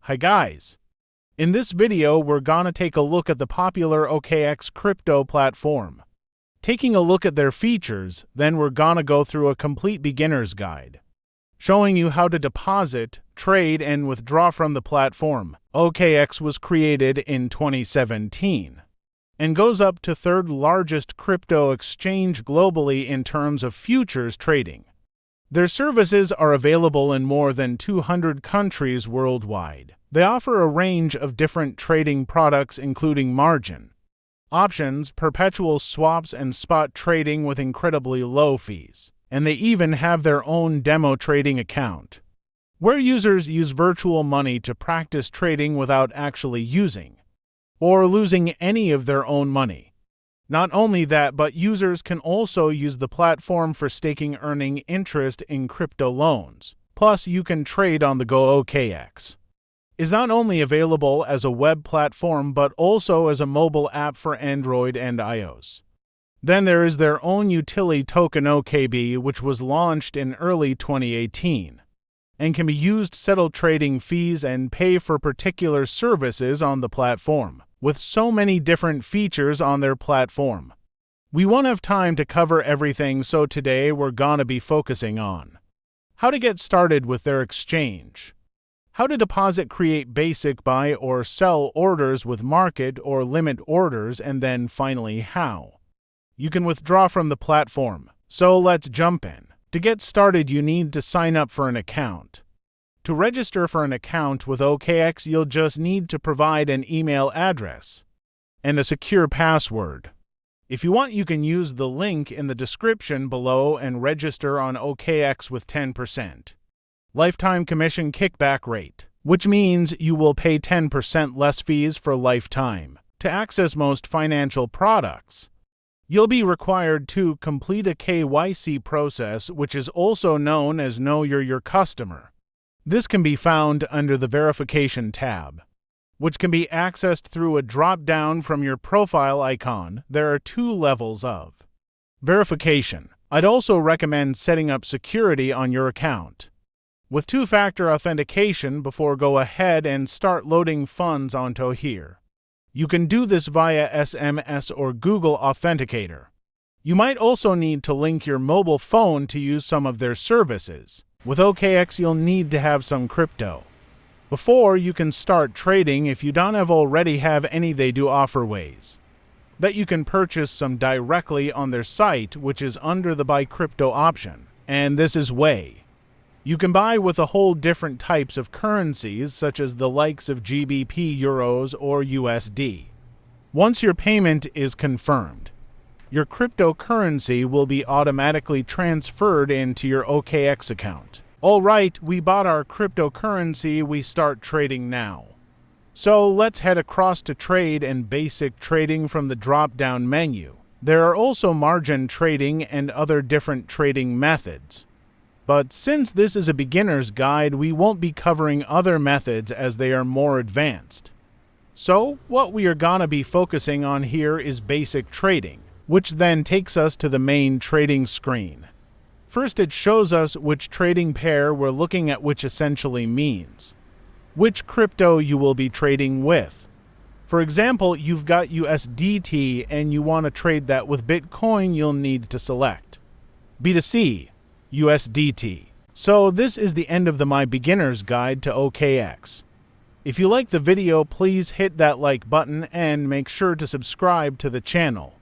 Hi guys! In this video we're gonna take a look at the popular OKX crypto platform. Taking a look at their features, then we're gonna go through a complete beginner's guide, showing you how to deposit, trade, and withdraw from the platform. OKX was created in 2017 and goes up to third largest crypto exchange globally in terms of futures trading. Their services are available in more than 200 countries worldwide. They offer a range of different trading products including margin, options, perpetual swaps, and spot trading with incredibly low fees. And they even have their own demo trading account, where users use virtual money to practice trading without actually using or losing any of their own money. Not only that, but users can also use the platform for staking, earning interest in crypto loans. Plus, you can trade on the go. OKX is not only available as a web platform but also as a mobile app for Android and iOS. Then there is their own utility token OKB, which was launched in early 2018 and can be used to settle trading fees and pay for particular services on the platform. With so many different features on their platform, we won't have time to cover everything, so today we're gonna be focusing on how to get started with their exchange, how to deposit, create basic buy or sell orders with market or limit orders, and then finally how you can withdraw from the platform. So let's jump in. To get started, you need to sign up for an account. To register for an account with OKX, you'll just need to provide an email address and a secure password. If you want, you can use the link in the description below and register on OKX with 10% lifetime commission kickback rate, which means you will pay 10% less fees for lifetime. To access most financial products, you'll be required to complete a KYC process, which is also known as Know Your Customer. This can be found under the Verification tab, which can be accessed through a drop-down from your profile icon. There are two levels of verification. I'd also recommend setting up security on your account with two-factor authentication before go ahead and start loading funds onto here. You can do this via SMS or Google Authenticator. You might also need to link your mobile phone to use some of their services. With OKX, you'll need to have some crypto before you can start trading. If you don't already have any, they do offer ways that you can purchase some directly on their site, which is under the buy crypto option. And this is way you can buy with a whole different types of currencies, such as the likes of GBP, Euros, or USD. Once your payment is confirmed, your cryptocurrency will be automatically transferred into your OKX account. Alright, we bought our cryptocurrency, we start trading now. So let's head across to trade and basic trading from the drop-down menu. There are also margin trading and other different trading methods. But since this is a beginner's guide, we won't be covering other methods as they are more advanced. So what we are gonna be focusing on here is basic trading, which then takes us to the main trading screen. First, it shows us which trading pair we're looking at, which essentially means which crypto you will be trading with. For example, you've got USDT and you want to trade that with Bitcoin, you'll need to select B2C, USDT. So this is the end of my beginner's guide to OKX. If you like the video, please hit that like button and make sure to subscribe to the channel.